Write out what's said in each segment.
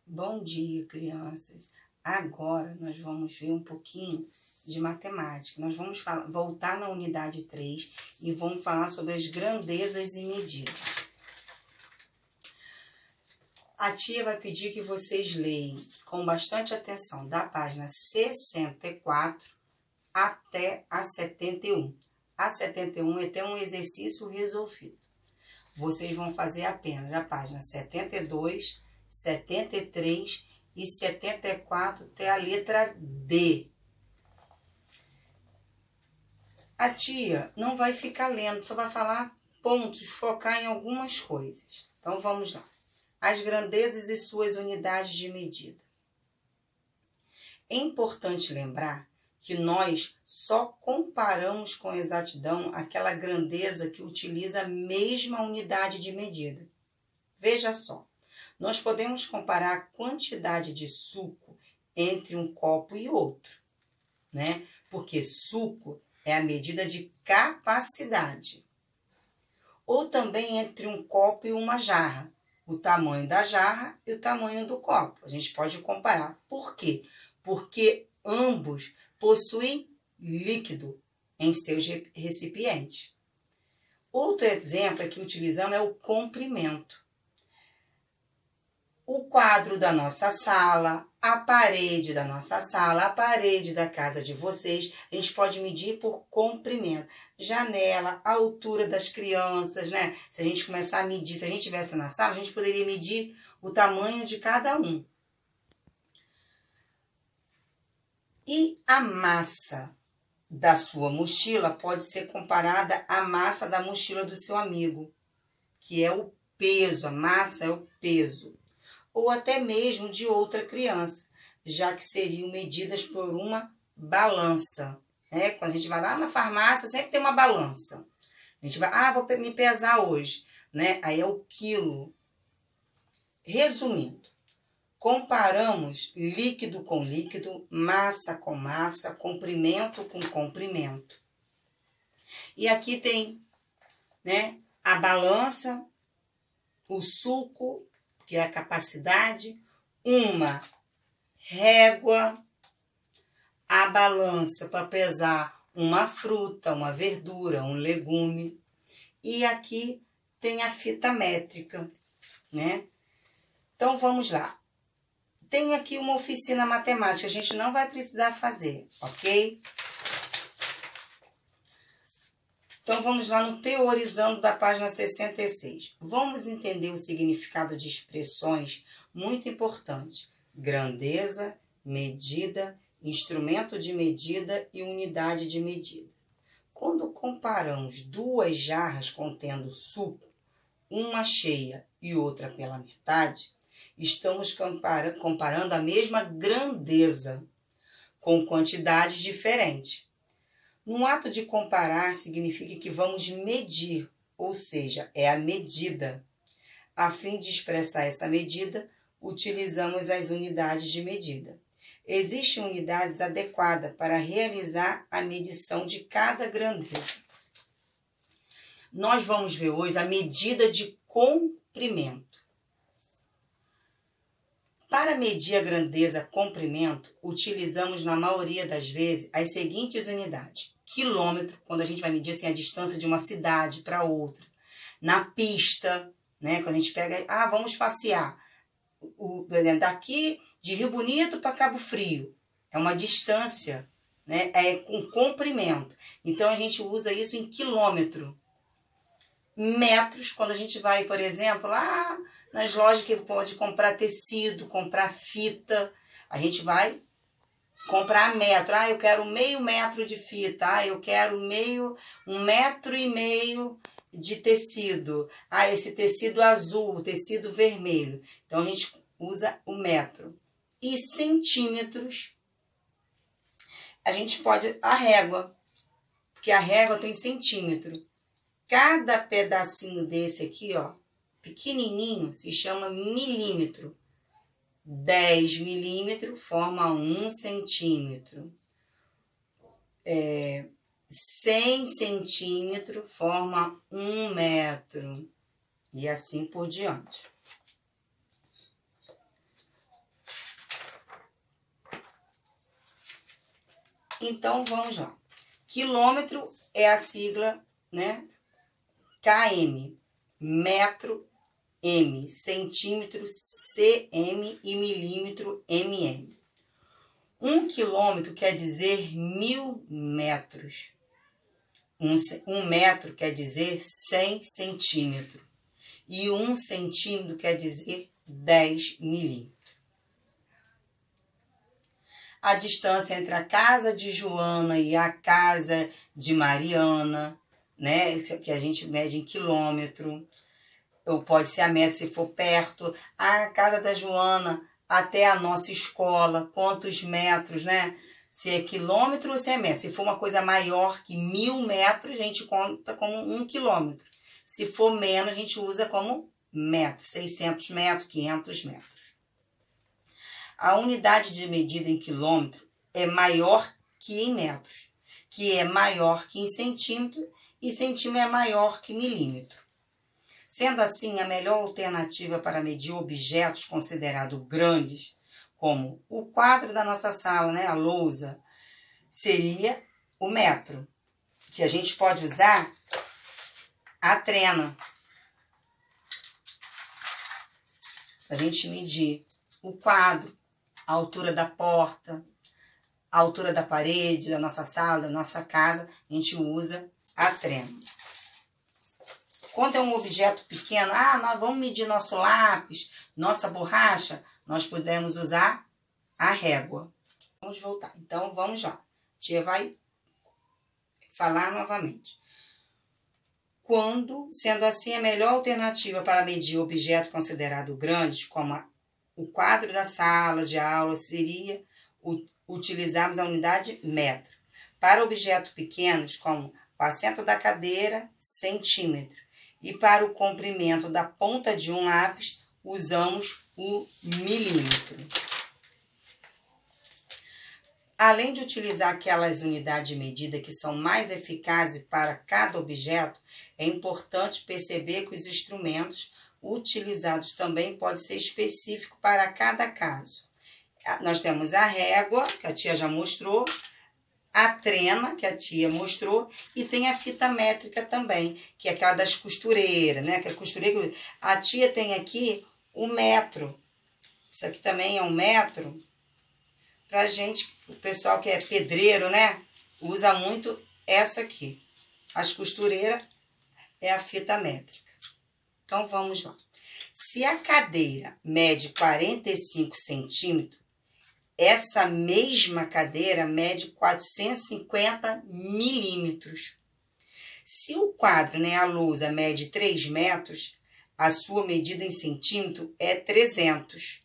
Bom dia, crianças. Agora nós vamos ver um pouquinho de matemática. Nós vamos voltar na unidade 3 e vamos falar sobre as grandezas e medidas. A tia vai pedir que vocês leiam com bastante atenção da página 64 até a 71. A 71 é até um exercício resolvido. Vocês vão fazer apenas a página 72, 73 e 74 até a letra D. A tia não vai ficar lendo, só vai falar pontos, focar em algumas coisas. Então vamos lá. As grandezas e suas unidades de medida. É importante lembrar que nós só comparamos com exatidão aquela grandeza que utiliza a mesma unidade de medida. Veja só, nós podemos comparar a quantidade de suco entre um copo e outro, né? Porque suco é a medida de capacidade. Ou também entre um copo e uma jarra, o tamanho da jarra e o tamanho do copo. A gente pode comparar. Por quê? Porque ambos possuem líquido em seus recipientes. Outro exemplo que utilizamos é o comprimento. O quadro da nossa sala, a parede da nossa sala, a parede da casa de vocês, a gente pode medir por comprimento. Janela, a altura das crianças, né? Se a gente começar a medir, se a gente estivesse na sala, a gente poderia medir o tamanho de cada um. E a massa da sua mochila pode ser comparada à massa da mochila do seu amigo, que é o peso, a massa é o peso. Ou até mesmo de outra criança, já que seriam medidas por uma balança, né? Quando a gente vai lá na farmácia, sempre tem uma balança. A gente vai, vou me pesar hoje, né? Aí é o quilo. Resumindo, comparamos líquido com líquido, massa com massa, comprimento com comprimento. E aqui tem, né, a balança, o suco, que é a capacidade, uma régua, a balança para pesar uma fruta, uma verdura, um legume. E aqui tem a fita métrica, né? Então, vamos lá. Tem aqui uma oficina matemática, a gente não vai precisar fazer, ok? Então, vamos lá no teorizando da página 66. Vamos entender o significado de expressões muito importantes. Grandeza, medida, instrumento de medida e unidade de medida. Quando comparamos duas jarras contendo suco, uma cheia e outra pela metade, estamos comparando a mesma grandeza, com quantidades diferentes. No ato de comparar, significa que vamos medir, ou seja, é a medida. A fim de expressar essa medida, utilizamos as unidades de medida. Existem unidades adequadas para realizar a medição de cada grandeza. Nós vamos ver hoje a medida de comprimento. Para medir a grandeza comprimento, utilizamos na maioria das vezes as seguintes unidades. Quilômetro, quando a gente vai medir assim, a distância de uma cidade para outra. Na pista, né, quando a gente pega, vamos passear. Daqui de Rio Bonito para Cabo Frio. É uma distância, né, é com comprimento. Então, a gente usa isso em quilômetro. Metros, quando a gente vai, por exemplo, lá nas lojas que pode comprar tecido, comprar fita, a gente vai comprar metro. Eu quero meio metro de fita. Eu quero 1,5 metro de tecido. Esse tecido azul, tecido vermelho. Então, a gente usa o metro. E centímetros, a gente pode, a régua, porque a régua tem centímetro. Cada pedacinho desse aqui, pequenininho, se chama milímetro. 10 milímetros forma 1 centímetro. 100 centímetros forma 1 metro. E assim por diante. Então, vamos lá. Quilômetro é a sigla, né? km, metro, m, centímetro, cm e milímetro, mm. 1 quilômetro quer dizer 1000 metros. Um metro quer dizer 100 centímetros. E 1 centímetro quer dizer 10 milímetros. A distância entre a casa de Joana e a casa de Mariana, né? Que a gente mede em quilômetro. Ou pode ser a metro se for perto. A casa da Joana até a nossa escola, quantos metros, né? Se é quilômetro ou se é metro. Se for uma coisa maior que 1000 metros, a gente conta como 1 quilômetro. Se for menos, a gente usa como metro. 600 metros, 500 metros. A unidade de medida em quilômetro é maior que em metros, que é maior que em centímetro, e centímetro é maior que milímetro. Sendo assim, a melhor alternativa para medir objetos considerados grandes, como o quadro da nossa sala, né, a lousa, seria o metro, que a gente pode usar a trena. A gente medir o quadro, a altura da porta, a altura da parede, da nossa sala, da nossa casa, a gente usa a trena. Quando é um objeto pequeno, nós vamos medir nosso lápis, nossa borracha, nós podemos usar a régua. Vamos voltar. Então, vamos lá. A tia vai falar novamente. Sendo assim, a melhor alternativa para medir objetos considerados grandes, como o quadro da sala de aula, seria utilizarmos a unidade metro. Para objetos pequenos, como o assento da cadeira, centímetro. E para o comprimento da ponta de um lápis, usamos o milímetro. Além de utilizar aquelas unidades de medida que são mais eficazes para cada objeto, é importante perceber que os instrumentos utilizados também podem ser específicos para cada caso. Nós temos a régua, que a tia já mostrou, a trena, que a tia mostrou, e tem a fita métrica também, que é aquela das costureiras, né? Que a costureira, a tia tem aqui o metro. Isso aqui também é um metro. Pra gente, o pessoal que é pedreiro, né? Usa muito essa aqui. As costureiras é a fita métrica. Então, vamos lá. Se a cadeira mede 45 centímetros, essa mesma cadeira mede 450 milímetros. Se o quadro, né, a lousa, mede 3 metros, a sua medida em centímetro é 300.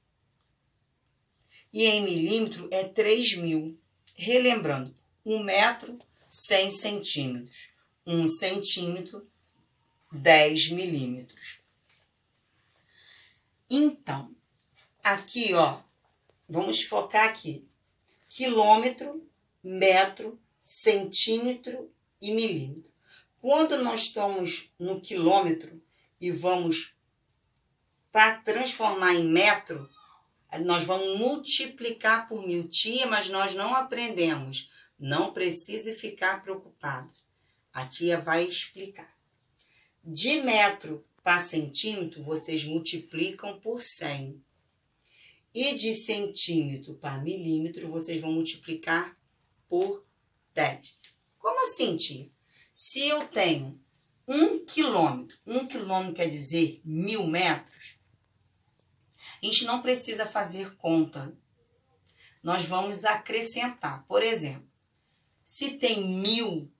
E em milímetro é 3.000. Relembrando, 1 metro, 100 centímetros. 1 centímetro, 10 milímetros. Então, aqui, ó, vamos focar aqui. Quilômetro, metro, centímetro e milímetro. Quando nós estamos no quilômetro e vamos para transformar em metro, nós vamos multiplicar por 1000. Tia, mas nós não aprendemos. Não precise ficar preocupado. A tia vai explicar. De metro para centímetro, vocês multiplicam por 100. E de centímetro para milímetro, vocês vão multiplicar por 10. Como assim, tia? Se eu tenho 1 quilômetro, 1 quilômetro quer dizer 1000 metros, a gente não precisa fazer conta. Nós vamos acrescentar. Por exemplo, se tem 1000,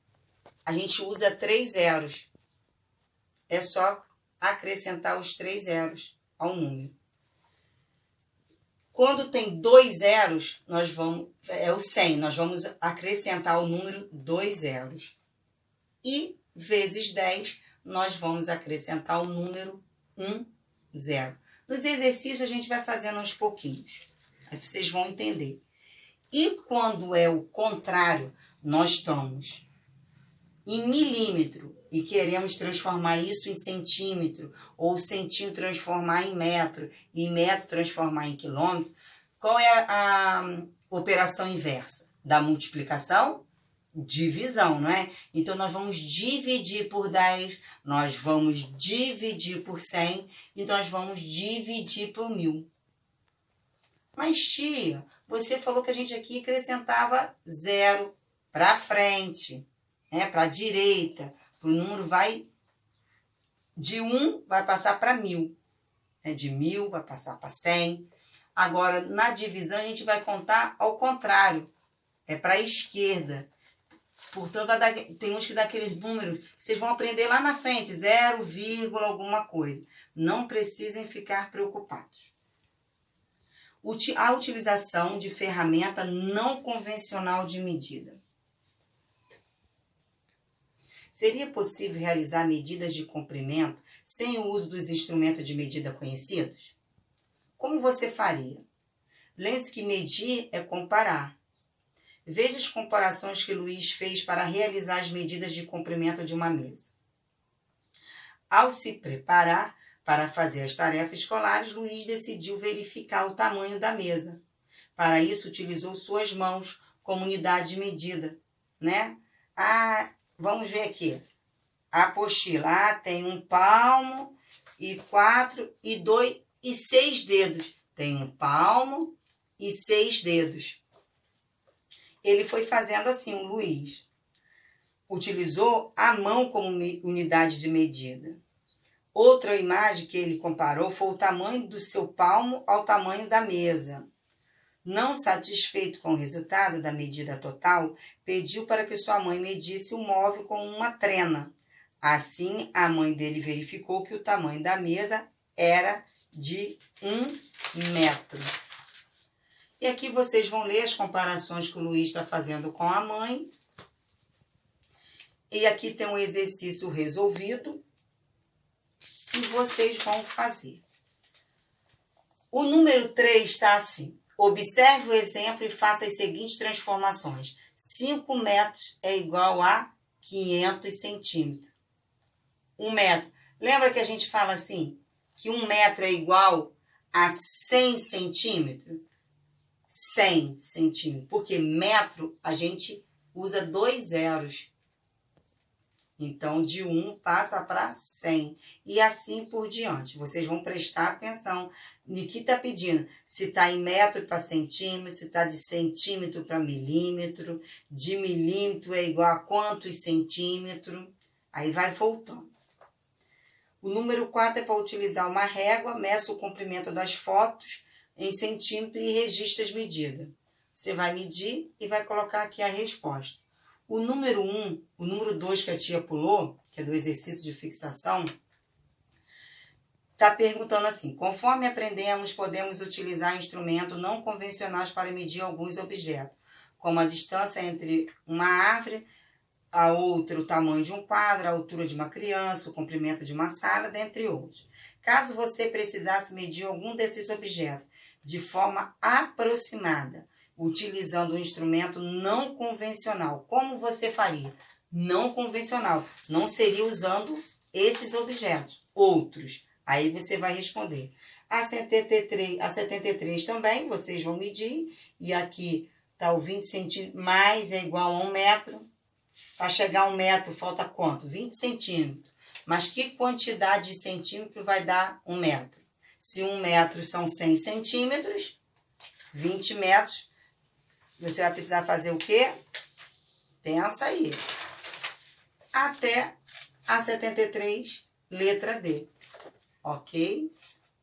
a gente usa 3 zeros. É só acrescentar os 3 zeros ao número. Quando tem 2 zeros, é o 100. Nós vamos acrescentar o número 2 zeros. E vezes 10, nós vamos acrescentar o número 1 zero. Nos exercícios, a gente vai fazendo aos pouquinhos. Aí vocês vão entender. E quando é o contrário, nós estamos em milímetro e queremos transformar isso em centímetro, ou centímetro transformar em metro, e metro transformar em quilômetro, qual é a operação inversa? da multiplicação? Divisão, não é? Então, nós vamos dividir por 10, nós vamos dividir por 100 e nós vamos dividir por 1000. Mas, tia, você falou que a gente aqui acrescentava 0 para frente, né? Para a direita. O número vai de 1 vai passar para 1000. Né? De 1000 vai passar para 100. Agora, na divisão, a gente vai contar ao contrário. É para a esquerda. Portanto, tem uns que dá aqueles números, vocês vão aprender lá na frente, 0, alguma coisa. Não precisem ficar preocupados. A utilização de ferramenta não convencional de medida. Seria possível realizar medidas de comprimento sem o uso dos instrumentos de medida conhecidos? Como você faria? Lembre-se que medir é comparar. Veja as comparações que Luiz fez para realizar as medidas de comprimento de uma mesa. Ao se preparar para fazer as tarefas escolares, Luiz decidiu verificar o tamanho da mesa. Para isso, utilizou suas mãos como unidade de medida, né? Vamos ver aqui. A apostila tem 1 palmo e 4 e 2 e 6 dedos. Tem 1 palmo e 6 dedos. Ele foi fazendo assim, o Luiz. Utilizou a mão como unidade de medida. Outra imagem que ele comparou foi o tamanho do seu palmo ao tamanho da mesa. Não satisfeito com o resultado da medida total, pediu para que sua mãe medisse o móvel com uma trena. Assim, a mãe dele verificou que o tamanho da mesa era de 1 metro. E aqui vocês vão ler as comparações que o Luiz está fazendo com a mãe. E aqui tem um exercício resolvido. E vocês vão fazer. O número 3 está assim. Observe o exemplo e faça as seguintes transformações. 5 metros é igual a 500 centímetros. 1 metro. Lembra que a gente fala assim? Que 1 metro é igual a 100 centímetros? 100 centímetros, porque metro a gente usa 2 zeros. Então, de 1 passa para 100 e assim por diante. Vocês vão prestar atenção no que está pedindo. Se está em metro para centímetro, se está de centímetro para milímetro, de milímetro é igual a quantos centímetros. Aí vai voltando. O número 4 é para utilizar uma régua, meça o comprimento das fotos em centímetro e registra as medidas. Você vai medir e vai colocar aqui a resposta. O número 1, o número 2 que a tia pulou, que é do exercício de fixação, está perguntando assim, conforme aprendemos, podemos utilizar instrumentos não convencionais para medir alguns objetos, como a distância entre uma árvore, a outra, o tamanho de um quadro, a altura de uma criança, o comprimento de uma sala, dentre outros. Caso você precisasse medir algum desses objetos de forma aproximada, utilizando um instrumento não convencional, como você faria? Não convencional, não seria usando esses objetos, outros. Aí você vai responder. A 73 também, vocês vão medir, e aqui está o 20 centímetros, mais é igual a 1 metro. Para chegar a 1 metro, falta quanto? 20 centímetros. Mas que quantidade de centímetro vai dar 1 metro? Se 1 metro são 100 centímetros, 20 metros, você vai precisar fazer o quê? Pensa aí. Até a 73, letra D. Ok?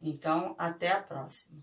Então, até a próxima.